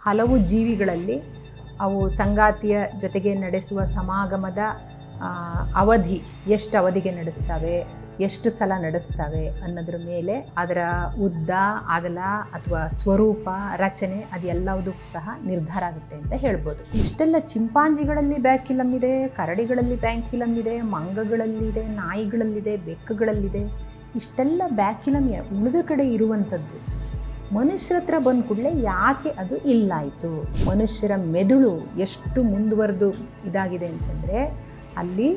ಹಲವು ಜೀವಿಗಳಲ್ಲಿ ಅವು ಸಂಗಾತಿಯ ಜೊತೆಗೆ ನಡೆಸುವ ಸಮಾಗಮದ ಅವಧಿ ಎಷ್ಟು ಅವಧಿಗೆ ನಡೆಸ್ತವೆ, ಎಷ್ಟು ಸಲ ನಡೆಸ್ತವೆ ಅನ್ನೋದ್ರ ಮೇಲೆ ಅದರ ಉದ್ದ, ಅಗಲ ಅಥವಾ ಸ್ವರೂಪ, ರಚನೆ ಅದೆಲ್ಲವುದಕ್ಕೂ ಸಹ ನಿರ್ಧಾರ ಆಗುತ್ತೆ ಅಂತ ಹೇಳ್ಬೋದು. ಇಷ್ಟೆಲ್ಲ ಚಿಂಪಾಂಜಿಗಳಲ್ಲಿ ಬ್ಯಾಕ್ಯುಲಮ್ ಇದೆ, ಕರಡಿಗಳಲ್ಲಿ ಬ್ಯಾಕ್ಯುಲಮ್ ಇದೆ, ಮಂಗಗಳಲ್ಲಿದೆ, ನಾಯಿಗಳಲ್ಲಿದೆ, ಬೆಕ್ಕುಗಳಲ್ಲಿದೆ. ಇಷ್ಟೆಲ್ಲ ಬ್ಯಾಕ್ಯುಲಮ್ ಉಳಿದ ಕಡೆ ಇರುವಂಥದ್ದು ಮನುಷ್ಯರ ಹತ್ರ ಬಂದ ಕೂಡಲೇ ಯಾಕೆ ಅದು ಇಲ್ಲಾಯಿತು? ಮನುಷ್ಯರ ಮೆದುಳು ಎಷ್ಟು ಮುಂದುವರೆದು ಇದಾಗಿದೆ ಅಂತಂದರೆ ಅಲ್ಲಿ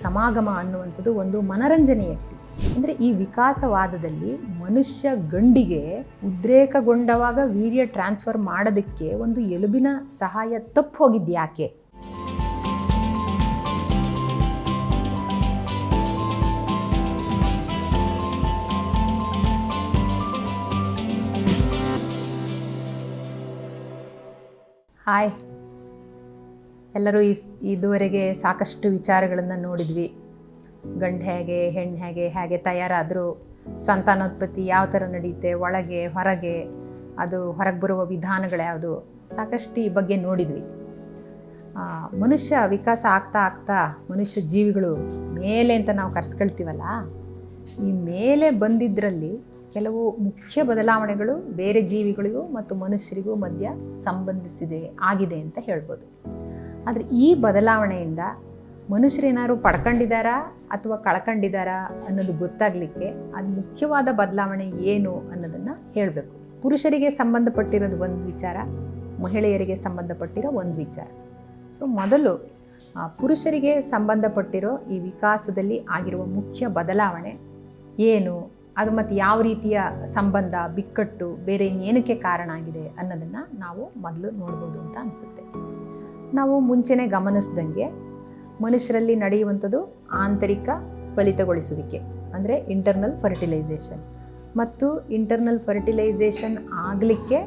ಸಮಾಗಮ ಅನ್ನುವಂಥದ್ದು ಒಂದು ಮನರಂಜನೆಯ ಕ್ರಿಯೆ. ಅಂದರೆ ಈ ವಿಕಾಸವಾದದಲ್ಲಿ ಮನುಷ್ಯ ಗಂಡಿಗೆ ಉದ್ರೇಕಗೊಂಡವಾಗ ವೀರ್ಯ ಟ್ರಾನ್ಸ್ಫರ್ ಮಾಡೋದಕ್ಕೆ ಒಂದು ಎಲುಬಿನ ಸಹಾಯ ತಪ್ಪು ಹೋಗಿದ್ದು ಯಾಕೆ? ಹಾಯ್, ಎಲ್ಲರೂ ಇದುವರೆಗೆ ಸಾಕಷ್ಟು ವಿಚಾರಗಳನ್ನು ನೋಡಿದ್ವಿ. ಗಂಡು ಹೇಗೆ, ಹೆಣ್ಣು ಹೇಗೆ ತಯಾರಾದರೂ, ಸಂತಾನೋತ್ಪತ್ತಿ ಯಾವ ಥರ ನಡೆಯುತ್ತೆ, ಒಳಗೆ ಹೊರಗೆ, ಅದು ಹೊರಗೆ ಬರುವ ವಿಧಾನಗಳ್ಯಾವುದು, ಸಾಕಷ್ಟು ಈ ಬಗ್ಗೆ ನೋಡಿದ್ವಿ. ಮನುಷ್ಯ ವಿಕಾಸ ಆಗ್ತಾ ಮನುಷ್ಯ ಜೀವಿಗಳು ಮೇಲೆ ಅಂತ ನಾವು ಕರೆಸ್ಕೊಳ್ತೀವಲ್ಲ, ಈ ಮೇಲೆ ಬಂದಿದ್ದರಲ್ಲಿ ಕೆಲವು ಮುಖ್ಯ ಬದಲಾವಣೆಗಳು ಬೇರೆ ಜೀವಿಗಳಿಗೂ ಮತ್ತು ಮನುಷ್ಯರಿಗೂ ಮಧ್ಯ ಆಗಿದೆ ಅಂತ ಹೇಳ್ಬೋದು. ಆದರೆ ಈ ಬದಲಾವಣೆಯಿಂದ ಮನುಷ್ಯರೇನಾದ್ರು ಪಡ್ಕೊಂಡಿದ್ದಾರಾ ಅಥವಾ ಕಳ್ಕೊಂಡಿದ್ದಾರಾ ಅನ್ನೋದು ಗೊತ್ತಾಗಲಿಕ್ಕೆ ಅದು ಮುಖ್ಯವಾದ ಬದಲಾವಣೆ ಏನು ಅನ್ನೋದನ್ನು ಹೇಳಬೇಕು. ಪುರುಷರಿಗೆ ಸಂಬಂಧಪಟ್ಟಿರೋದು ಒಂದು ವಿಚಾರ, ಮಹಿಳೆಯರಿಗೆ ಸಂಬಂಧಪಟ್ಟಿರೋ ಒಂದು ವಿಚಾರ. ಸೊ ಮೊದಲು ಪುರುಷರಿಗೆ ಸಂಬಂಧಪಟ್ಟಿರೋ ಈ ವಿಕಾಸದಲ್ಲಿ ಆಗಿರುವ ಮುಖ್ಯ ಬದಲಾವಣೆ ಏನು, ಅದು ಮತ್ತು ಯಾವ ರೀತಿಯ ಸಂಬಂಧ, ಬಿಕ್ಕಟ್ಟು, ಬೇರೆ ಇನ್ನೇನಕ್ಕೆ ಕಾರಣ ಆಗಿದೆ ಅನ್ನೋದನ್ನು ನಾವು ಮೊದಲು ನೋಡ್ಬೋದು ಅಂತ ಅನಿಸುತ್ತೆ. ನಾವು ಮುಂಚೆನೇ ಗಮನಿಸ್ದಂಗೆ ಮನುಷ್ಯರಲ್ಲಿ ನಡೆಯುವಂಥದ್ದು ಆಂತರಿಕ ಫಲಿತಗೊಳಿಸುವಿಕೆ, ಅಂದರೆ ಇಂಟರ್ನಲ್ ಫರ್ಟಿಲೈಸೇಷನ್. ಮತ್ತು ಇಂಟರ್ನಲ್ ಫರ್ಟಿಲೈಸೇಷನ್ ಆಗಲಿಕ್ಕೆ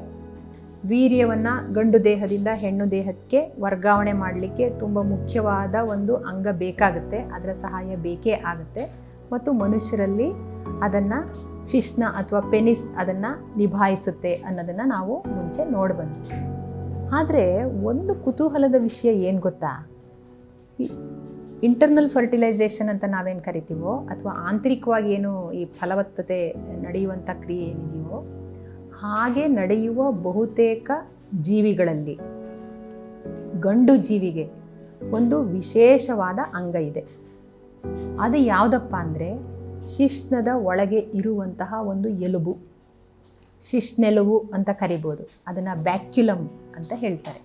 ವೀರ್ಯವನ್ನು ಗಂಡು ದೇಹದಿಂದ ಹೆಣ್ಣು ದೇಹಕ್ಕೆ ವರ್ಗಾವಣೆ ಮಾಡಲಿಕ್ಕೆ ತುಂಬ ಮುಖ್ಯವಾದ ಒಂದು ಅಂಗ ಬೇಕಾಗುತ್ತೆ, ಅದರ ಸಹಾಯ ಬೇಕೇ ಆಗುತ್ತೆ. ಮತ್ತು ಮನುಷ್ಯರಲ್ಲಿ ಅದನ್ನು ಶಿಶ್ನ ಅಥವಾ ಪೆನಿಸ್ ಅದನ್ನು ನಿಭಾಯಿಸುತ್ತೆ ಅನ್ನೋದನ್ನು ನಾವು ಮುಂಚೆ ನೋಡ್ಬಂದ್ವಿ. ಆದರೆ ಒಂದು ಕುತೂಹಲದ ವಿಷಯ ಏನು ಗೊತ್ತಾ? ಈ ಇಂಟರ್ನಲ್ ಫರ್ಟಿಲೈಸೇಷನ್ ಅಂತ ನಾವೇನು ಕರಿತೀವೋ ಅಥವಾ ಆಂತರಿಕವಾಗಿ ಏನು ಈ ಫಲವತ್ತತೆ ನಡೆಯುವಂಥ ಕ್ರಿಯೆ ಏನಿದೆಯೋ ಹಾಗೆ ನಡೆಯುವ ಬಹುತೇಕ ಜೀವಿಗಳಲ್ಲಿ ಗಂಡು ಜೀವಿಗೆ ಒಂದು ವಿಶೇಷವಾದ ಅಂಗ ಇದೆ. ಅದು ಯಾವುದಪ್ಪ ಅಂದರೆ ಶಿಶ್ನದ ಒಳಗೆ ಇರುವಂತಹ ಒಂದು ಎಲುಬು, ಶಿಶ್ನೆಲುಬು ಅಂತ ಕರಿಬೋದು. ಅದನ್ನು ಬ್ಯಾಕ್ಯುಲಮ್ ಅಂತ ಹೇಳ್ತಾರೆ.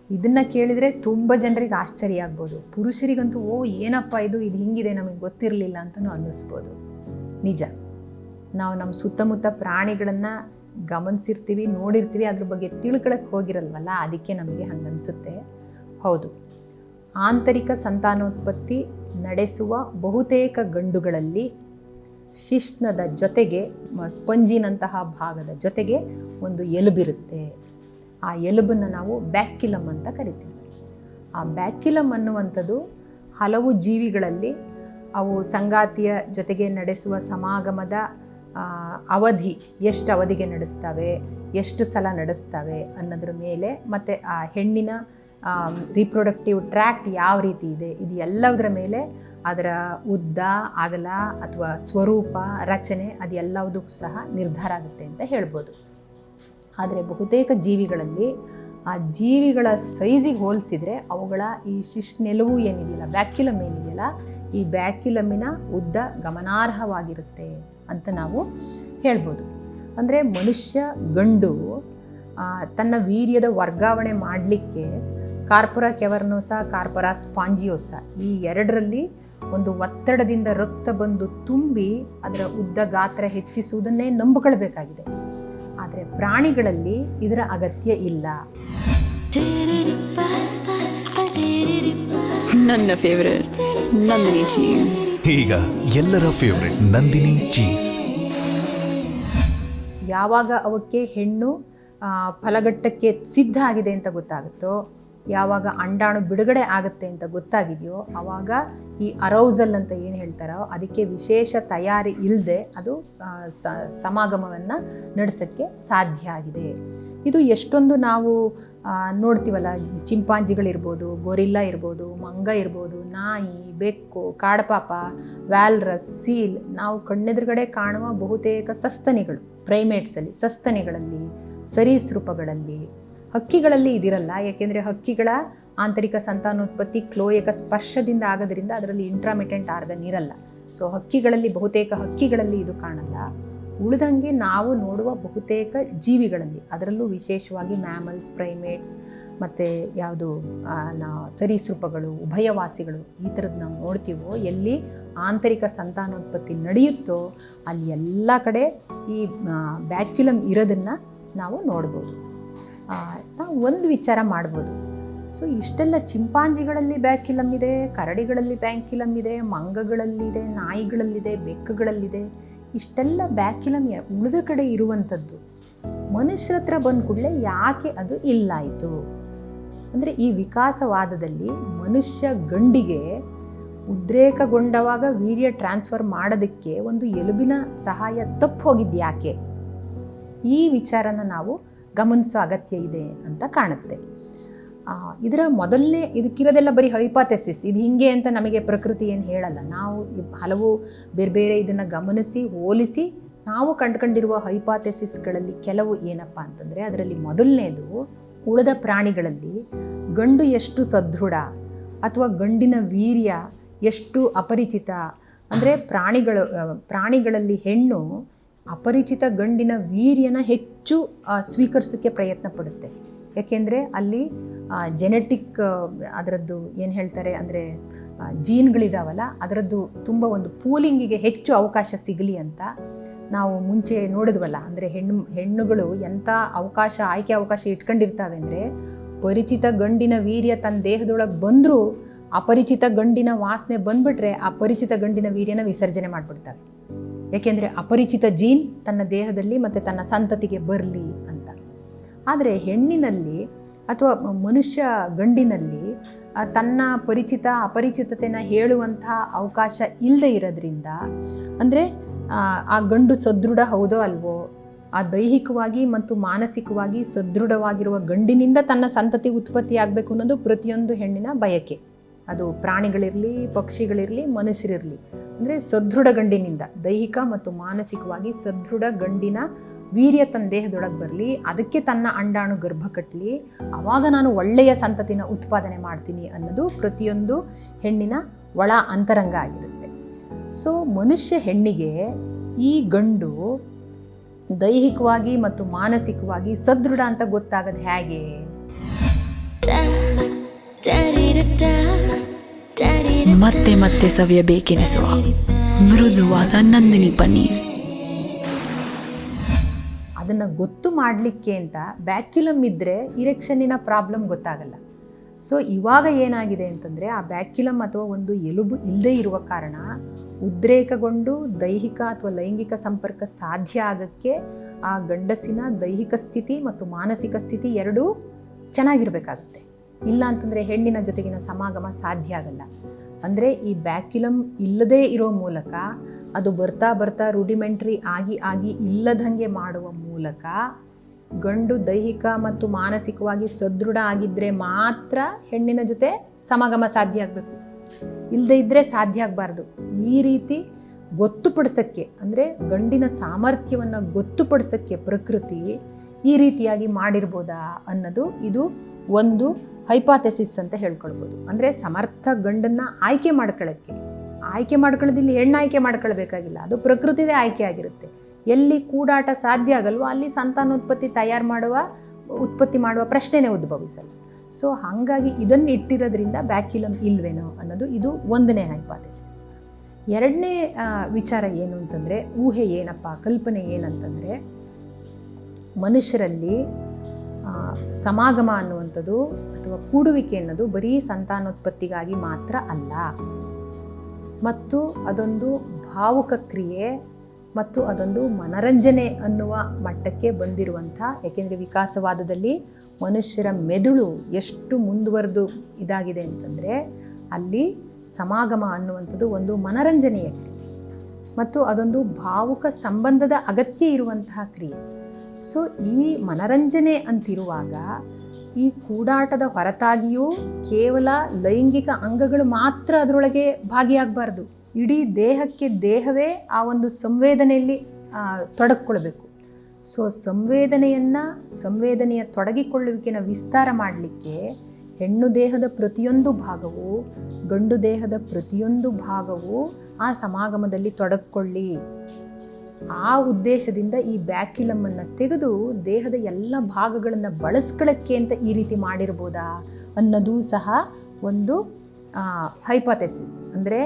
ಇದನ್ನು ಕೇಳಿದರೆ ತುಂಬ ಜನರಿಗೆ ಆಶ್ಚರ್ಯ ಆಗ್ಬೋದು. ಪುರುಷರಿಗಂತೂ ಏನಪ್ಪ ಇದು ಹಿಂಗಿದೆ, ನಮಗೆ ಗೊತ್ತಿರಲಿಲ್ಲ ಅಂತಲೂ ಅನ್ನಿಸ್ಬೋದು. ನಿಜ, ನಾವು ನಮ್ಮ ಸುತ್ತಮುತ್ತ ಪ್ರಾಣಿಗಳನ್ನು ಗಮನಿಸಿರ್ತೀವಿ, ನೋಡಿರ್ತೀವಿ, ಅದ್ರ ಬಗ್ಗೆ ತಿಳ್ಕೊಳಕ್ಕೆ ಹೋಗಿರಲ್ವಲ್ಲ, ಅದಕ್ಕೆ ನಮಗೆ ಹಂಗನ್ಸುತ್ತೆ. ಹೌದು, ಆಂತರಿಕ ಸಂತಾನೋತ್ಪತ್ತಿ ನಡೆಸುವ ಬಹುತೇಕ ಗಂಡುಗಳಲ್ಲಿ ಶಿಶ್ನದ ಜೊತೆಗೆ ಸ್ಪಂಜಿನಂತಹ ಭಾಗದ ಜೊತೆಗೆ ಒಂದು ಎಲುಬಿರುತ್ತೆ. ಆ ಎಲುಬನ್ನು ನಾವು ಬ್ಯಾಕ್ಯುಲಮ್ ಅಂತ ಕರಿತೀವಿ. ಆ ಬ್ಯಾಕ್ಯುಲಮ್ ಅನ್ನುವಂಥದ್ದು ಹಲವು ಜೀವಿಗಳಲ್ಲಿ ಅವು ಸಂಗಾತಿಯ ಜೊತೆಗೆ ನಡೆಸುವ ಸಮಾಗಮದ ಅವಧಿ ಎಷ್ಟು ಅವಧಿಗೆ ನಡೆಸ್ತವೆ, ಎಷ್ಟು ಸಲ ನಡೆಸ್ತವೆ ಅನ್ನೋದ್ರ ಮೇಲೆ, ಮತ್ತು ಆ ಹೆಣ್ಣಿನ ರೀಪ್ರೊಡಕ್ಟಿವ್ ಟ್ರ್ಯಾಕ್ಟ್ ಯಾವ ರೀತಿ ಇದೆ, ಇದು ಎಲ್ಲದರ ಮೇಲೆ ಅದರ ಉದ್ದ, ಅಗಲ ಅಥವಾ ಸ್ವರೂಪ, ರಚನೆ ಅದೆಲ್ಲವುದಕ್ಕೂ ಸಹ ನಿರ್ಧಾರ ಆಗುತ್ತೆ ಅಂತ ಹೇಳ್ಬೋದು. ಆದರೆ ಬಹುತೇಕ ಜೀವಿಗಳಲ್ಲಿ ಆ ಜೀವಿಗಳ ಸೈಜಿಗೆ ಹೋಲಿಸಿದರೆ ಅವುಗಳ ಈ ಶಿಶ್ನೆಲುವು ಏನಿದೆಯಲ್ಲ, ಬ್ಯಾಕ್ಯುಲಮ್ ಏನಿದೆಯಲ್ಲ, ಈ ಬ್ಯಾಕ್ಯುಲಮ್ಮಿನ ಉದ್ದ ಗಮನಾರ್ಹವಾಗಿರುತ್ತೆ ಅಂತ ನಾವು ಹೇಳ್ಬೋದು. ಅಂದರೆ ಮನುಷ್ಯ ಗಂಡು ತನ್ನ ವೀರ್ಯದ ವರ್ಗಾವಣೆ ಮಾಡಲಿಕ್ಕೆ ಕಾರ್ಪೊರಾ ಕ್ಯಾವರ್ನೋಸಾ, ಕಾರ್ಪೊರಾ ಸ್ಪಾಂಜಿಯೋಸಾ ಈ ಎರಡರಲ್ಲಿ ಒಂದು ಒತ್ತಡದಿಂದ ರಕ್ತ ಬಂದು ತುಂಬಿ ಅದರ ಉದ್ದ, ಗಾತ್ರ ಹೆಚ್ಚಿಸುವುದನ್ನೇ ನಂಬಿಕೊಳ್ಬೇಕಾಗಿದೆ. ಆದರೆ ಪ್ರಾಣಿಗಳಲ್ಲಿ ಇದರ ಅಗತ್ಯ ಇಲ್ಲ. ನನ್ನ ಫೇವರೇಟ್ ನಂದಿನಿ ಚೀಸ್. ಈಗ ಎಲ್ಲರ ಫೇವರೇಟ್ ನಂದಿನಿ ಚೀಸ್. ಯಾವಾಗ ಅವಕ್ಕೆ ಹೆಣ್ಣು ಫಲಗಟ್ಟಕ್ಕೆ ಸಿದ್ಧ ಆಗಿದೆ ಅಂತ ಗೊತ್ತಾಗುತ್ತೋ, ಯಾವಾಗ ಅಂಡಾಣು ಬಿಡುಗಡೆ ಆಗುತ್ತೆ ಅಂತ ಗೊತ್ತಾಗಿದೆಯೋ ಆವಾಗ ಈ ಅರೌಸಲ್ ಅಂತ ಏನು ಹೇಳ್ತಾರೋ ಅದಕ್ಕೆ ವಿಶೇಷ ತಯಾರಿ ಇಲ್ಲದೆ ಅದು ಸಮಾಗಮವನ್ನು ನಡೆಸೋಕ್ಕೆ ಸಾಧ್ಯ ಆಗಿದೆ. ಇದು ಎಷ್ಟೊಂದು ನಾವು ನೋಡ್ತೀವಲ್ಲ, ಚಿಂಪಾಂಜಿಗಳಿರ್ಬೋದು, ಗೊರಿಲ್ಲಾ ಇರ್ಬೋದು, ಮಂಗ ಇರ್ಬೋದು, ನಾಯಿ, ಬೆಕ್ಕು, ಕಾಡಪಾಪ, ವ್ಯಾಲ್ರಸ್, ಸೀಲ್, ನಾವು ಕಣ್ಣೆದುರುಗಡೆ ಕಾಣುವ ಬಹುತೇಕ ಸಸ್ತನಿಗಳು, ಪ್ರೈಮೇಟ್ಸಲ್ಲಿ, ಸಸ್ತನಿಗಳಲ್ಲಿ, ಸರೀಸೃಪಗಳಲ್ಲಿ, ಹಕ್ಕಿಗಳಲ್ಲಿ ಇದಿರಲ್ಲ. ಯಾಕೆಂದರೆ ಹಕ್ಕಿಗಳ ಆಂತರಿಕ ಸಂತಾನೋತ್ಪತ್ತಿ ಕ್ಲೋಯಕ ಸ್ಪರ್ಶದಿಂದ ಆಗೋದ್ರಿಂದ ಅದರಲ್ಲಿ ಇಂಟ್ರಾಮಿಟೆಂಟ್ ಆರ್ಗನ್ ಇರಲ್ಲ. ಸೊ ಹಕ್ಕಿಗಳಲ್ಲಿ, ಬಹುತೇಕ ಹಕ್ಕಿಗಳಲ್ಲಿ ಇದು ಕಾಣಲ್ಲ. ಉಳಿದಂಗೆ ನಾವು ನೋಡುವ ಬಹುತೇಕ ಜೀವಿಗಳಲ್ಲಿ, ಅದರಲ್ಲೂ ವಿಶೇಷವಾಗಿ ಮ್ಯಾಮಲ್ಸ್, ಪ್ರೈಮೇಟ್ಸ್ ಮತ್ತು ಯಾವುದು ಸರೀಸೃಪಗಳು, ಉಭಯವಾಸಿಗಳು, ಈ ಥರದ್ದು ನಾವು ನೋಡ್ತೀವೋ, ಎಲ್ಲಿ ಆಂತರಿಕ ಸಂತಾನೋತ್ಪತ್ತಿ ನಡೆಯುತ್ತೋ ಅಲ್ಲಿ ಎಲ್ಲ ಕಡೆ ಈ ಬ್ಯಾಕ್ಯುಲಮ್ ಇರೋದನ್ನು ನಾವು ನೋಡ್ಬೋದು. ನಾವು ಒಂದು ವಿಚಾರ ಮಾಡ್ಬೋದು. ಸೊ ಇಷ್ಟೆಲ್ಲ ಚಿಂಪಾಂಜಿಗಳಲ್ಲಿ ಬ್ಯಾಕ್ಯುಲಮ್ ಇದೆ, ಕರಡಿಗಳಲ್ಲಿ ಬ್ಯಾಕ್ಯುಲಮ್ ಇದೆ, ಮಂಗಗಳಲ್ಲಿದೆ, ನಾಯಿಗಳಲ್ಲಿದೆ, ಬೆಕ್ಕುಗಳಲ್ಲಿದೆ. ಇಷ್ಟೆಲ್ಲ ಬ್ಯಾಕ್ಯುಲಮ್ ಉಳಿದ ಕಡೆ ಇರುವಂಥದ್ದು ಮನುಷ್ಯರ ಹತ್ರ ಬಂದ ಕೂಡಲೇ ಯಾಕೆ ಅದು ಇಲ್ಲಾಯಿತು ಅಂದರೆ, ಈ ವಿಕಾಸವಾದದಲ್ಲಿ ಮನುಷ್ಯ ಗಂಡಿಗೆ ಉದ್ರೇಕಗೊಂಡವಾಗ ವೀರ್ಯ ಟ್ರಾನ್ಸ್ಫರ್ ಮಾಡೋದಕ್ಕೆ ಒಂದು ಎಲುಬಿನ ಸಹಾಯ ತಪ್ಪು ಹೋಗಿದ್ದು ಯಾಕೆ? ಈ ವಿಚಾರನ ನಾವು ಗಮನಿಸೋ ಅಗತ್ಯ ಇದೆ ಅಂತ ಕಾಣುತ್ತೆ. ಇದರ ಮೊದಲನೇ, ಇದಕ್ಕಿರೋದೆಲ್ಲ ಬರೀ ಹೈಪಾಥೆಸಿಸ್, ಇದು ಹಿಂಗೆ ಅಂತ ನಮಗೆ ಪ್ರಕೃತಿ ಏನು ಹೇಳಲ್ಲ. ನಾವು ಹಲವು ಬೇರೆ ಬೇರೆ ಇದನ್ನು ಗಮನಿಸಿ ಹೋಲಿಸಿ ನಾವು ಕಂಡುಕೊಂಡಿರುವ ಹೈಪಾಥೆಸಿಸ್ಗಳಲ್ಲಿ ಕೆಲವು ಏನಪ್ಪ ಅಂತಂದರೆ, ಅದರಲ್ಲಿ ಮೊದಲನೇದು, ಉಳಿದ ಪ್ರಾಣಿಗಳಲ್ಲಿ ಗಂಡು ಎಷ್ಟು ಸದೃಢ ಅಥವಾ ಗಂಡಿನ ವೀರ್ಯ ಎಷ್ಟು ಅಪರಿಚಿತ ಅಂದರೆ, ಪ್ರಾಣಿಗಳಲ್ಲಿ ಹೆಣ್ಣು ಅಪರಿಚಿತ ಗಂಡಿನ ವೀರ್ಯನ ಹೆಚ್ಚು ಸ್ವೀಕರಿಸೋಕ್ಕೆ ಪ್ರಯತ್ನ ಪಡುತ್ತೆ. ಯಾಕೆಂದರೆ ಅಲ್ಲಿ ಜೆನೆಟಿಕ್ ಅದರದ್ದು ಏನು ಹೇಳ್ತಾರೆ ಅಂದರೆ ಜೀನ್ಗಳಿದಾವಲ್ಲ, ಅದರದ್ದು ತುಂಬ ಒಂದು ಪೂಲಿಂಗಿಗೆ ಹೆಚ್ಚು ಅವಕಾಶ ಸಿಗಲಿ ಅಂತ ನಾವು ಮುಂಚೆ ನೋಡಿದ್ವಲ್ಲ. ಅಂದರೆ ಹೆಣ್ಣುಗಳು ಎಂಥ ಆಯ್ಕೆ ಅವಕಾಶ ಇಟ್ಕೊಂಡಿರ್ತಾವೆ ಅಂದರೆ, ಪರಿಚಿತ ಗಂಡಿನ ವೀರ್ಯ ತನ್ನ ದೇಹದೊಳಗೆ ಬಂದರೂ ಅಪರಿಚಿತ ಗಂಡಿನ ವಾಸನೆ ಬಂದುಬಿಟ್ರೆ ಅಪರಿಚಿತ ಗಂಡಿನ ವೀರ್ಯನ ವಿಸರ್ಜನೆ ಮಾಡಿಬಿಡ್ತವೆ. ಏಕೆಂದರೆ ಅಪರಿಚಿತ ಜೀನ್ ತನ್ನ ದೇಹದಲ್ಲಿ ಮತ್ತು ತನ್ನ ಸಂತತಿಗೆ ಬರಲಿ ಅಂತ. ಆದರೆ ಹೆಣ್ಣಿನಲ್ಲಿ ಅಥವಾ ಮನುಷ್ಯ ಗಂಡಿನಲ್ಲಿ ತನ್ನ ಪರಿಚಿತ ಅಪರಿಚಿತತೆನ ಹೇಳುವಂಥ ಅವಕಾಶ ಇಲ್ಲದೆ ಇರೋದ್ರಿಂದ, ಅಂದರೆ ಆ ಗಂಡು ಸದೃಢ ಹೌದೋ ಅಲ್ವೋ, ಆ ದೈಹಿಕವಾಗಿ ಮತ್ತು ಮಾನಸಿಕವಾಗಿ ಸದೃಢವಾಗಿರುವ ಗಂಡಿನಿಂದ ತನ್ನ ಸಂತತಿ ಉತ್ಪತ್ತಿ ಆಗಬೇಕು ಅನ್ನೋದು ಪ್ರತಿಯೊಂದು ಹೆಣ್ಣಿನ ಬಯಕೆ. ಅದು ಪ್ರಾಣಿಗಳಿರಲಿ, ಪಕ್ಷಿಗಳಿರಲಿ, ಮನುಷ್ಯರಿರಲಿ. ಅಂದರೆ ಸದೃಢ ಗಂಡಿನಿಂದ, ದೈಹಿಕ ಮತ್ತು ಮಾನಸಿಕವಾಗಿ ಸದೃಢ ಗಂಡಿನ ವೀರ್ಯ ತನ್ನ ದೇಹದೊಳಗೆ ಬರಲಿ, ಅದಕ್ಕೆ ತನ್ನ ಅಂಡಾಣು ಗರ್ಭ ಕಟ್ಟಲಿ, ಆವಾಗ ನಾನು ಒಳ್ಳೆಯ ಸಂತತಿನ ಉತ್ಪಾದನೆ ಮಾಡ್ತೀನಿ ಅನ್ನೋದು ಪ್ರತಿಯೊಂದು ಹೆಣ್ಣಿನ ಒಳ ಅಂತರಂಗ ಆಗಿರುತ್ತೆ. ಸೊ ಮನುಷ್ಯ ಹೆಣ್ಣಿಗೆ ಈ ಗಂಡು ದೈಹಿಕವಾಗಿ ಮತ್ತು ಮಾನಸಿಕವಾಗಿ ಸದೃಢ ಅಂತ ಗೊತ್ತಾಗೋದು ಹೇಗೆ? ಮತ್ತೆ ಮತ್ತೆ ಸವಿಯಬೇಕೆನಿಸುವ ಮೃದುವಾದ ನಂದಿನಿ ಪನ್ನೀರ್. ಅದನ್ನು ಗೊತ್ತು ಮಾಡಲಿಕ್ಕೆ ಅಂತ ಬ್ಯಾಕ್ಯುಲಮ್ ಇದ್ದರೆ ಇರೆಕ್ಷನ್ನಿನ ಪ್ರಾಬ್ಲಮ್ ಗೊತ್ತಾಗಲ್ಲ. ಸೊ ಇವಾಗ ಏನಾಗಿದೆ ಅಂತಂದರೆ, ಆ ಬ್ಯಾಕ್ಯುಲಮ್ ಅಥವಾ ಒಂದು ಎಲುಬು ಇಲ್ಲದೇ ಇರುವ ಕಾರಣ ಉದ್ರೇಕಗೊಂಡು ದೈಹಿಕ ಅಥವಾ ಲೈಂಗಿಕ ಸಂಪರ್ಕ ಸಾಧ್ಯ ಆಗೋಕ್ಕೆ ಆ ಗಂಡಸಿನ ದೈಹಿಕ ಸ್ಥಿತಿ ಮತ್ತು ಮಾನಸಿಕ ಸ್ಥಿತಿ ಎರಡೂ ಚೆನ್ನಾಗಿರಬೇಕಾಗುತ್ತೆ. ಇಲ್ಲ ಅಂತಂದರೆ ಹೆಣ್ಣಿನ ಜೊತೆಗಿನ ಸಮಾಗಮ ಸಾಧ್ಯ ಆಗಲ್ಲ. ಅಂದರೆ ಈ ಬ್ಯಾಕ್ಯುಲಮ್ ಇಲ್ಲದೇ ಇರೋ ಮೂಲಕ, ಅದು ಬರ್ತಾ ಬರ್ತಾ ರೂಢಿಮೆಂಟ್ರಿ ಆಗಿ ಇಲ್ಲದಂಗೆ ಮಾಡುವ ಮೂಲಕ ಗಂಡು ದೈಹಿಕ ಮತ್ತು ಮಾನಸಿಕವಾಗಿ ಸದೃಢ ಆಗಿದ್ದರೆ ಮಾತ್ರ ಹೆಣ್ಣಿನ ಜೊತೆ ಸಮಾಗಮ ಸಾಧ್ಯ ಆಗಬೇಕು, ಇಲ್ಲದೇ ಇದ್ದರೆ ಸಾಧ್ಯ ಆಗಬಾರ್ದು. ಈ ರೀತಿ ಗೊತ್ತುಪಡಿಸೋಕ್ಕೆ, ಅಂದರೆ ಗಂಡಿನ ಸಾಮರ್ಥ್ಯವನ್ನು ಗೊತ್ತುಪಡಿಸೋಕ್ಕೆ ಪ್ರಕೃತಿ ಈ ರೀತಿಯಾಗಿ ಮಾಡಿರ್ಬೋದಾ ಅನ್ನೋದು ಇದು ಒಂದು ಹೈಪಾಥೆಸಿಸ್ ಅಂತ ಹೇಳ್ಕೊಳ್ಬೋದು. ಅಂದರೆ ಸಮರ್ಥ ಗಂಡನ್ನು ಆಯ್ಕೆ ಮಾಡ್ಕೊಳ್ಳೋದಿಲ್ಲಿ ಹೆಣ್ಣು ಆಯ್ಕೆ ಮಾಡ್ಕೊಳ್ಬೇಕಾಗಿಲ್ಲ, ಅದು ಪ್ರಕೃತಿದೇ ಆಯ್ಕೆ ಆಗಿರುತ್ತೆ. ಎಲ್ಲಿ ಕೂಡಾಟ ಸಾಧ್ಯ ಆಗಲ್ವೋ ಅಲ್ಲಿ ಸಂತಾನೋತ್ಪತ್ತಿ ಉತ್ಪತ್ತಿ ಮಾಡುವ ಪ್ರಶ್ನೆನೇ ಉದ್ಭವಿಸಲ್ಲ. ಸೊ ಹಾಗಾಗಿ ಇದನ್ನು ಇಟ್ಟಿರೋದ್ರಿಂದ ಬ್ಯಾಕ್ಯುಲಮ್ ಇಲ್ವೇನೋ ಅನ್ನೋದು ಇದು ಒಂದನೇ ಹೈಪಾಥೆಸಿಸ್. ಎರಡನೇ ವಿಚಾರ ಏನು ಅಂತಂದರೆ, ಊಹೆ ಏನಪ್ಪ, ಕಲ್ಪನೆ ಏನಂತಂದರೆ, ಮನುಷ್ಯರಲ್ಲಿ ಸಮಾಗಮ ಅನ್ನುವಂಥದ್ದು ಅಥವಾ ಕೂಡುವಿಕೆ ಅನ್ನೋದು ಬರೀ ಸಂತಾನೋತ್ಪತ್ತಿಗಾಗಿ ಮಾತ್ರ ಅಲ್ಲ, ಮತ್ತು ಅದೊಂದು ಭಾವುಕ ಕ್ರಿಯೆ ಮತ್ತು ಅದೊಂದು ಮನರಂಜನೆ ಅನ್ನುವ ಮಟ್ಟಕ್ಕೆ ಬಂದಿರುವಂಥ, ಏಕೆಂದರೆ ವಿಕಾಸವಾದದಲ್ಲಿ ಮನುಷ್ಯರ ಮೆದುಳು ಎಷ್ಟು ಮುಂದುವರೆದು ಇದಾಗಿದೆ ಅಂತಂದರೆ ಅಲ್ಲಿ ಸಮಾಗಮ ಅನ್ನುವಂಥದ್ದು ಒಂದು ಮನರಂಜನೆಯ ಕ್ರಿಯೆ ಮತ್ತು ಅದೊಂದು ಭಾವುಕ ಸಂಬಂಧದ ಅಗತ್ಯ ಇರುವಂತಹ ಕ್ರಿಯೆ. ಸೊ ಈ ಮನರಂಜನೆ ಅಂತಿರುವಾಗ ಈ ಕೂಡಾಟದ ಹೊರತಾಗಿಯೂ ಕೇವಲ ಲೈಂಗಿಕ ಅಂಗಗಳು ಮಾತ್ರ ಅದರೊಳಗೆ ಭಾಗಿಯಾಗಬಾರ್ದು. ಇಡೀ ದೇಹಕ್ಕೆ ದೇಹವೇ ಆ ಒಂದು ಸಂವೇದನೆಯಲ್ಲಿ ತೊಡಗಿಕೊಳ್ಬೇಕು. ಸೊ ಸಂವೇದನೆಯ ತೊಡಗಿಕೊಳ್ಳುವಿಕೆನ ವಿಸ್ತಾರ ಮಾಡಲಿಕ್ಕೆ ಹೆಣ್ಣು ದೇಹದ ಪ್ರತಿಯೊಂದು ಭಾಗವು ಗಂಡು ದೇಹದ ಪ್ರತಿಯೊಂದು ಭಾಗವು ಆ ಸಮಾಗಮದಲ್ಲಿ ತೊಡಗಿಕೊಳ್ಳಿ. ಆ ಉದ್ದೇಶದಿಂದ ಈ ಬ್ಯಾಕ್ಯುಲಮನ್ನು ತೆಗೆದು ದೇಹದ ಎಲ್ಲ ಭಾಗಗಳನ್ನು ಬಳಸ್ಕೊಳ್ಳೋಕ್ಕೆ ಅಂತ ಈ ರೀತಿ ಮಾಡಿರ್ಬೋದಾ ಅನ್ನೋದು ಸಹ ಒಂದು ಹೈಪಾಥೆಸಿಸ್. ಅಂದರೆ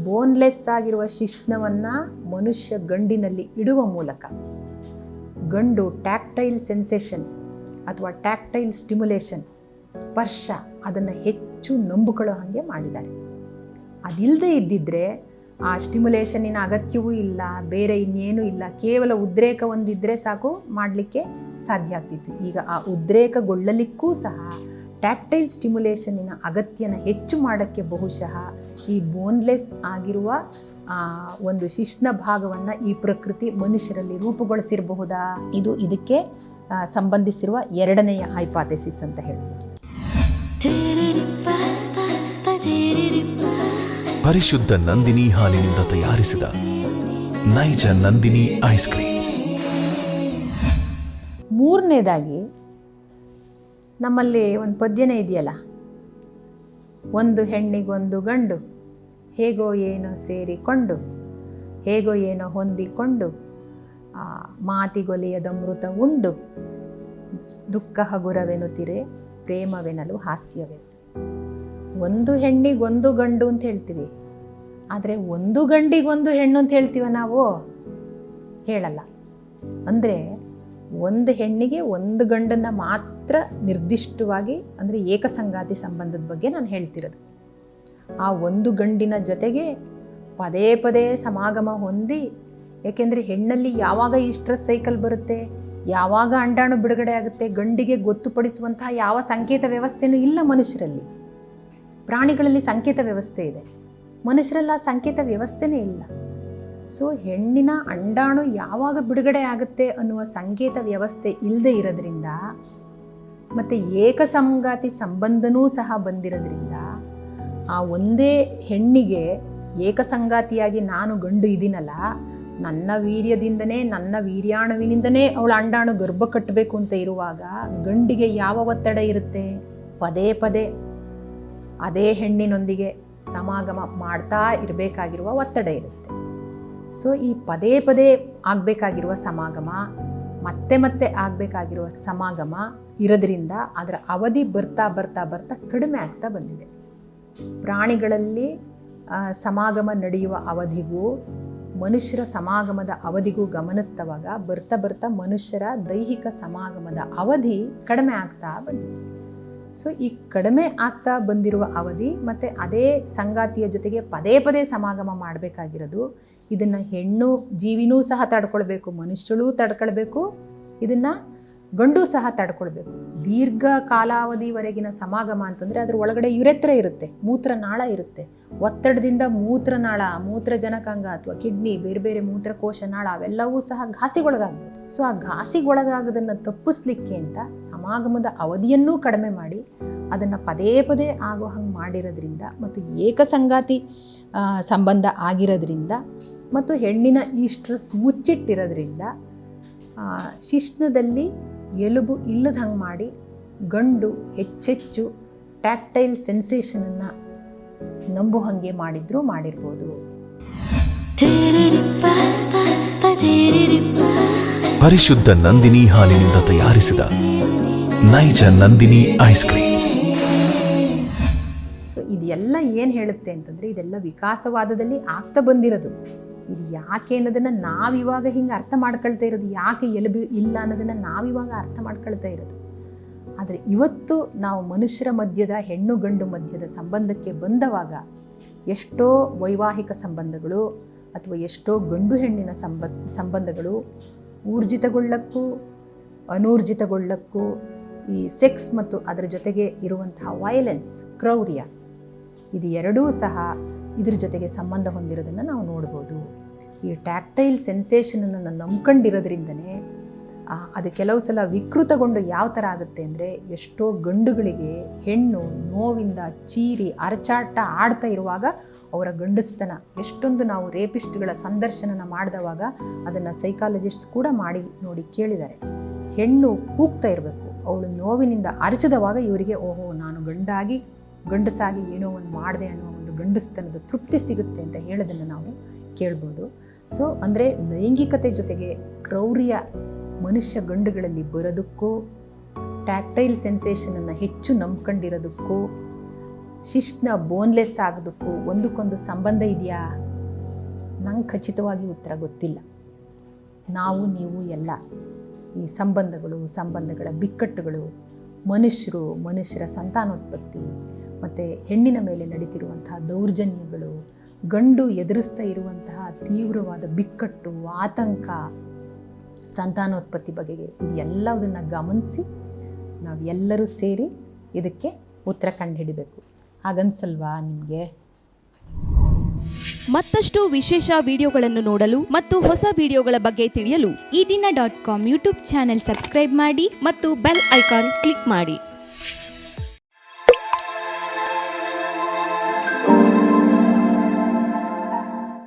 ಬೋನ್ಲೆಸ್ ಆಗಿರುವ ಶಿಶ್ನವನ್ನು ಮನುಷ್ಯ ಗಂಡಿನಲ್ಲಿ ಇಡುವ ಮೂಲಕ ಗಂಡು ಟ್ಯಾಕ್ಟೈಲ್ ಸೆನ್ಸೇಷನ್ ಅಥವಾ ಟ್ಯಾಕ್ಟೈಲ್ ಸ್ಟಿಮ್ಯುಲೇಷನ್, ಸ್ಪರ್ಶ, ಅದನ್ನು ಹೆಚ್ಚು ನಂಬಿಕೊಳ್ಳೋ ಹಾಗೆ ಮಾಡಿದ್ದಾರೆ. ಅದಿಲ್ಲದೆ ಇದ್ದಿದ್ದರೆ ಆ ಸ್ಟಿಮ್ಯುಲೇಷನ್ನಿನ ಅಗತ್ಯವೂ ಇಲ್ಲ, ಬೇರೆ ಇನ್ನೇನೂ ಇಲ್ಲ, ಕೇವಲ ಉದ್ರೇಕ ಒಂದಿದ್ದರೆ ಸಾಕು ಮಾಡಲಿಕ್ಕೆ ಸಾಧ್ಯ ಆಗ್ತಿತ್ತು. ಈಗ ಆ ಉದ್ರೇಕಗೊಳ್ಳಲಿಕ್ಕೂ ಸಹ ಟ್ಯಾಕ್ಟೈಲ್ ಸ್ಟಿಮ್ಯುಲೇಷನ್ನಿನ ಅಗತ್ಯನ ಹೆಚ್ಚು ಮಾಡೋಕ್ಕೆ ಬಹುಶಃ ಈ ಬೋನ್ಲೆಸ್ ಆಗಿರುವ ಒಂದು ಶಿಶ್ನ ಭಾಗವನ್ನು ಈ ಪ್ರಕೃತಿ ಮನುಷ್ಯರಲ್ಲಿ ರೂಪುಗೊಳಿಸಿರಬಹುದಾ? ಇದು ಇದಕ್ಕೆ ಸಂಬಂಧಿಸಿರುವ ಎರಡನೆಯ ಹೈಪಾಥೆಸಿಸ್ ಅಂತ ಹೇಳ್ಬೋದು. ಪರಿಶುದ್ಧ ನಂದಿನಿ ಹಾಲಿನಿಂದ ತಯಾರಿಸಿದ ನೈಜ ನಂದಿನಿ ಐಸ್ ಕ್ರೀಮ್ಸ್. ಮೂರನೇದಾಗಿ ನಮ್ಮಲ್ಲಿ ಒಂದು ಪದ್ಯನೇ ಇದೆಯಲ್ಲ, ಒಂದು ಹೆಣ್ಣಿಗೊಂದು ಗಂಡು ಹೇಗೋ ಏನೋ ಸೇರಿಕೊಂಡು ಹೇಗೋ ಏನೋ ಹೊಂದಿಕೊಂಡು ಮಾತಿಗೊಲಿಯದ ಮೃತ ಉಂಡು ದುಃಖ ಹಗುರವೆನುತ್ತಿರೆ ಪ್ರೇಮವೆನಲು ಹಾಸ್ಯವೇ. ಒಂದು ಹೆಣ್ಣಿಗೊಂದು ಗಂಡು ಅಂತ ಹೇಳ್ತೀವಿ, ಆದರೆ ಒಂದು ಗಂಡಿಗೊಂದು ಹೆಣ್ಣು ಅಂತ ಹೇಳ್ತೀವ ನಾವು? ಹೇಳಲ್ಲ. ಅಂದರೆ ಒಂದು ಹೆಣ್ಣಿಗೆ ಒಂದು ಗಂಡನ್ನು ಮಾತ್ರ ನಿರ್ದಿಷ್ಟವಾಗಿ, ಅಂದರೆ ಏಕಸಂಗಾತಿ ಸಂಬಂಧದ ಬಗ್ಗೆ ನಾನು ಹೇಳ್ತಿರೋದು. ಆ ಒಂದು ಗಂಡಿನ ಜೊತೆಗೆ ಪದೇ ಪದೇ ಸಮಾಗಮ ಹೊಂದಿ, ಏಕೆಂದರೆ ಹೆಣ್ಣಲ್ಲಿ ಯಾವಾಗ ಈ ಸ್ಟ್ರೆಸ್ ಸೈಕಲ್ ಬರುತ್ತೆ, ಯಾವಾಗ ಅಂಡಾಣು ಬಿಡುಗಡೆ ಆಗುತ್ತೆ, ಗಂಡಿಗೆ ಗೊತ್ತುಪಡಿಸುವಂತಹ ಯಾವ ಸಂಕೇತ ವ್ಯವಸ್ಥೆನೂ ಇಲ್ಲ ಮನುಷ್ಯರಲ್ಲಿ. ಪ್ರಾಣಿಗಳಲ್ಲಿ ಸಂಕೇತ ವ್ಯವಸ್ಥೆ ಇದೆ, ಮನುಷ್ಯರಲ್ಲಿ ಆ ಸಂಕೇತ ವ್ಯವಸ್ಥೆನೇ ಇಲ್ಲ. ಸೊ ಹೆಣ್ಣಿನ ಅಂಡಾಣು ಯಾವಾಗ ಬಿಡುಗಡೆ ಆಗುತ್ತೆ ಅನ್ನುವ ಸಂಕೇತ ವ್ಯವಸ್ಥೆ ಇಲ್ಲದೆ ಇರೋದ್ರಿಂದ ಮತ್ತು ಏಕಸಂಗಾತಿ ಸಂಬಂಧನೂ ಸಹ ಬಂದಿರೋದ್ರಿಂದ ಆ ಒಂದೇ ಹೆಣ್ಣಿಗೆ ಏಕಸಂಗಾತಿಯಾಗಿ ನಾನು ಗಂಡು ಇದೀನಲ್ಲ, ನನ್ನ ವೀರ್ಯದಿಂದನೇ ನನ್ನ ವೀರ್ಯಾಣುವಿನಿಂದನೇ ಅವಳ ಅಂಡಾಣು ಗರ್ಭ ಕಟ್ಟಬೇಕು ಅಂತ ಇರುವಾಗ ಗಂಡಿಗೆ ಯಾವ ಒತ್ತಡ ಇರುತ್ತೆ? ಪದೇ ಪದೇ ಅದೇ ಹೆಣ್ಣಿನೊಂದಿಗೆ ಸಮಾಗಮ ಮಾಡ್ತಾ ಇರಬೇಕಾಗಿರುವ ಒತ್ತಡ ಇರುತ್ತೆ. ಸೊ ಈ ಪದೇ ಪದೇ ಆಗಬೇಕಾಗಿರುವ ಸಮಾಗಮ, ಮತ್ತೆ ಮತ್ತೆ ಆಗಬೇಕಾಗಿರುವ ಸಮಾಗಮ ಇರೋದ್ರಿಂದ ಅದರ ಅವಧಿ ಬರ್ತಾ ಬರ್ತಾ ಬರ್ತಾ ಕಡಿಮೆ ಆಗ್ತಾ ಬಂದಿದೆ. ಪ್ರಾಣಿಗಳಲ್ಲಿ ಸಮಾಗಮ ನಡೆಯುವ ಅವಧಿಗೂ ಮನುಷ್ಯರ ಸಮಾಗಮದ ಅವಧಿಗೂ ಗಮನಿಸಿದವಾಗ ಬರ್ತಾ ಬರ್ತಾ ಮನುಷ್ಯರ ದೈಹಿಕ ಸಮಾಗಮದ ಅವಧಿ ಕಡಿಮೆ ಆಗ್ತಾ ಬಂದಿದೆ. ಸೊ ಈ ಕಡಿಮೆ ಆಗ್ತಾ ಬಂದಿರುವ ಅವಧಿ ಮತ್ತು ಅದೇ ಸಂಗಾತಿಯ ಜೊತೆಗೆ ಪದೇ ಪದೇ ಸಮಾಗಮ ಮಾಡಬೇಕಾಗಿರೋದು, ಇದನ್ನು ಹೆಣ್ಣು ಜೀವಿನೂ ಸಹ ತಡ್ಕೊಳ್ಬೇಕು, ಮನುಷ್ಯಳೂ ತಡ್ಕೊಳ್ಬೇಕು, ಇದನ್ನು ಗಂಡು ಸಹ ತಡ್ಕೊಳ್ಬೇಕು. ದೀರ್ಘ ಕಾಲಾವಧಿವರೆಗಿನ ಸಮಾಗಮ ಅಂತಂದರೆ ಅದ್ರ ಒಳಗಡೆ ಯುರೆತ್ರ ಇರುತ್ತೆ, ಮೂತ್ರನಾಳ ಇರುತ್ತೆ. ಒತ್ತಡದಿಂದ ಮೂತ್ರನಾಳ, ಮೂತ್ರಜನಕಾಂಗ ಅಥವಾ ಕಿಡ್ನಿ, ಬೇರೆ ಬೇರೆ ಮೂತ್ರಕೋಶನಾಳ ಅವೆಲ್ಲವೂ ಸಹ ಘಾಸಿಗೊಳಗಾಗ್ಬೋದು. ಸೊ ಆ ಘಾಸಿಗೊಳಗಾಗೋದನ್ನು ತಪ್ಪಿಸ್ಲಿಕ್ಕೆ ಅಂತ ಸಮಾಗಮದ ಅವಧಿಯನ್ನೂ ಕಡಿಮೆ ಮಾಡಿ ಅದನ್ನು ಪದೇ ಪದೇ ಆಗೋ ಹಂಗೆ ಮಾಡಿರೋದ್ರಿಂದ ಮತ್ತು ಏಕಸಂಗಾತಿ ಸಂಬಂಧ ಆಗಿರೋದ್ರಿಂದ ಮತ್ತು ಹೆಣ್ಣಿನ ಈ ಸ್ಟ್ರೆಸ್ ಮುಚ್ಚಿಟ್ಟಿರೋದ್ರಿಂದ ಶಿಶ್ನದಲ್ಲಿ ಎಲುಬು ಇಲ್ಲದ ಹಂಗೆ ಮಾಡಿ ಗಂಡು ಹೆಚ್ಚೆಚ್ಚು ಟ್ಯಾಕ್ಟೈಲ್ ಸೆನ್ಸೇಷನನ್ನು ನಂಬು ಹಾಗೆ ಮಾಡಿದ್ರೂ ಮಾಡಿರ್ಬೋದು. ಪರಿಶುದ್ಧ ನಂದಿನಿ ಹಾಲಿನಿಂದ ತಯಾರಿಸಿದ ನೈಜ ನಂದಿನಿ ಐಸ್ ಕ್ರೀಮ್ಸ್. ಸೊ ಇದೆಲ್ಲ ಏನು ಹೇಳುತ್ತೆ ಅಂತಂದರೆ ಇದೆಲ್ಲ ವಿಕಾಸವಾದದಲ್ಲಿ ಆಗ್ತಾ ಬಂದಿರೋದು. ಇದು ಯಾಕೆ ಅನ್ನೋದನ್ನು ನಾವಿವಾಗ ಹಿಂಗೆ ಅರ್ಥ ಮಾಡ್ಕೊಳ್ತಾ ಇರೋದು, ಯಾಕೆ ಎಲುಬು ಇಲ್ಲ ಅನ್ನೋದನ್ನು ನಾವಿವಾಗ ಅರ್ಥ ಮಾಡ್ಕೊಳ್ತಾ ಇರೋದು. ಆದರೆ ಇವತ್ತು ನಾವು ಮನುಷ್ಯರ ಮಧ್ಯದ ಹೆಣ್ಣು ಗಂಡು ಮಧ್ಯದ ಸಂಬಂಧಕ್ಕೆ ಬಂದವಾಗ ಎಷ್ಟೋ ವೈವಾಹಿಕ ಸಂಬಂಧಗಳು ಅಥವಾ ಎಷ್ಟೋ ಗಂಡು ಹೆಣ್ಣಿನ ಸಂಬಂಧಗಳು ಊರ್ಜಿತಗೊಳ್ಳಕ್ಕೂ ಅನೂರ್ಜಿತಗೊಳ್ಳಕ್ಕೂ ಈ ಸೆಕ್ಸ್ ಮತ್ತು ಅದರ ಜೊತೆಗೆ ಇರುವಂತಹ ವೈಲೆನ್ಸ್, ಕ್ರೌರ್ಯ, ಇದು ಎರಡೂ ಸಹ ಇದ್ರ ಜೊತೆಗೆ ಸಂಬಂಧ ಹೊಂದಿರೋದನ್ನು ನಾವು ನೋಡ್ಬೋದು. ಈ ಟ್ಯಾಕ್ಟೈಲ್ ಸೆನ್ಸೇಷನನ್ನು ನಂಬ್ಕೊಂಡಿರೋದ್ರಿಂದನೇ ಅದು ಕೆಲವು ಸಲ ವಿಕೃತಗೊಂಡು ಯಾವ ಥರ ಆಗುತ್ತೆ ಅಂದರೆ, ಎಷ್ಟೋ ಗಂಡುಗಳಿಗೆ ಹೆಣ್ಣು ನೋವಿಂದ ಚೀರಿ ಅರಚಾಟ ಆಡ್ತಾ ಇರುವಾಗ ಅವರ ಗಂಡಸ್ತನ ಎಷ್ಟೊಂದು, ನಾವು ರೇಪಿಸ್ಟ್ಗಳ ಸಂದರ್ಶನ ಮಾಡಿದವಾಗ ಅದನ್ನು ಸೈಕಾಲಜಿಸ್ಟ್ಸ್ ಕೂಡ ಮಾಡಿ ನೋಡಿ ಕೇಳಿದ್ದಾರೆ. ಹೆಣ್ಣು ಕೂಗ್ತಾ ಇರಬೇಕು, ಅವಳು ನೋವಿನಿಂದ ಅರಚಿದವಾಗ ಇವರಿಗೆ ಓಹೋ ನಾನು ಗಂಡಸಾಗಿ ಏನೋ ಒಂದು ಮಾಡಿದೆ ಅನ್ನೋ ಒಂದು ಗಂಡಸ್ತನದ ತೃಪ್ತಿ ಸಿಗುತ್ತೆ ಅಂತ ಹೇಳೋದನ್ನು ನಾವು ಕೇಳ್ಬೋದು. ಸೊ ಅಂದರೆ ಲೈಂಗಿಕತೆ ಜೊತೆಗೆ ಕ್ರೌರ್ಯ ಮನುಷ್ಯ ಗಂಡುಗಳಲ್ಲಿ ಬರೋದಕ್ಕೂ, ಟ್ಯಾಕ್ಟೈಲ್ ಸೆನ್ಸೇಷನನ್ನು ಹೆಚ್ಚು ನಂಬ್ಕೊಂಡಿರೋದಕ್ಕೂ, ಶಿಶ್ನ ಬೋನ್ಲೆಸ್ ಆಗೋದಕ್ಕೂ ಒಂದಕ್ಕೊಂದು ಸಂಬಂಧ ಇದೆಯಾ? ನಂಗೆ ಖಚಿತವಾಗಿ ಉತ್ತರ ಗೊತ್ತಿಲ್ಲ. ನಾವು ನೀವು ಎಲ್ಲ ಈ ಸಂಬಂಧಗಳ ಬಿಕ್ಕಟ್ಟುಗಳು, ಮನುಷ್ಯರ ಸಂತಾನೋತ್ಪತ್ತಿ ಮತ್ತು ಹೆಣ್ಣಿನ ಮೇಲೆ ನಡೀತಿರುವಂತಹ ದೌರ್ಜನ್ಯಗಳು, ಗಂಡು ಎದುರಿಸ್ತಾ ಇರುವಂತಹ ತೀವ್ರವಾದ ಬಿಕ್ಕಟ್ಟು, ಆತಂಕ, ಸಂತಾನೋತ್ಪತ್ತಿ ಬಗೆಗೆ ಇದು ಎಲ್ಲದನ್ನು ಗಮನಿಸಿ ನಾವೆಲ್ಲರೂ ಸೇರಿ ಇದಕ್ಕೆ ಉತ್ತರ ಕಂಡುಹಿಡಿಬೇಕು. ಹಾಗನ್ಸಲ್ವಾ ನಿಮಗೆ? ಮತ್ತಷ್ಟು ವಿಶೇಷ ವಿಡಿಯೋಗಳನ್ನು ನೋಡಲು ಮತ್ತು ಹೊಸ ವಿಡಿಯೋಗಳ ಬಗ್ಗೆ ತಿಳಿಯಲು ಈ ದಿನ .com ಯೂಟ್ಯೂಬ್ ಚಾನೆಲ್ ಸಬ್ಸ್ಕ್ರೈಬ್ ಮಾಡಿ ಮತ್ತು ಬೆಲ್ ಐಕಾನ್ ಕ್ಲಿಕ್ ಮಾಡಿ.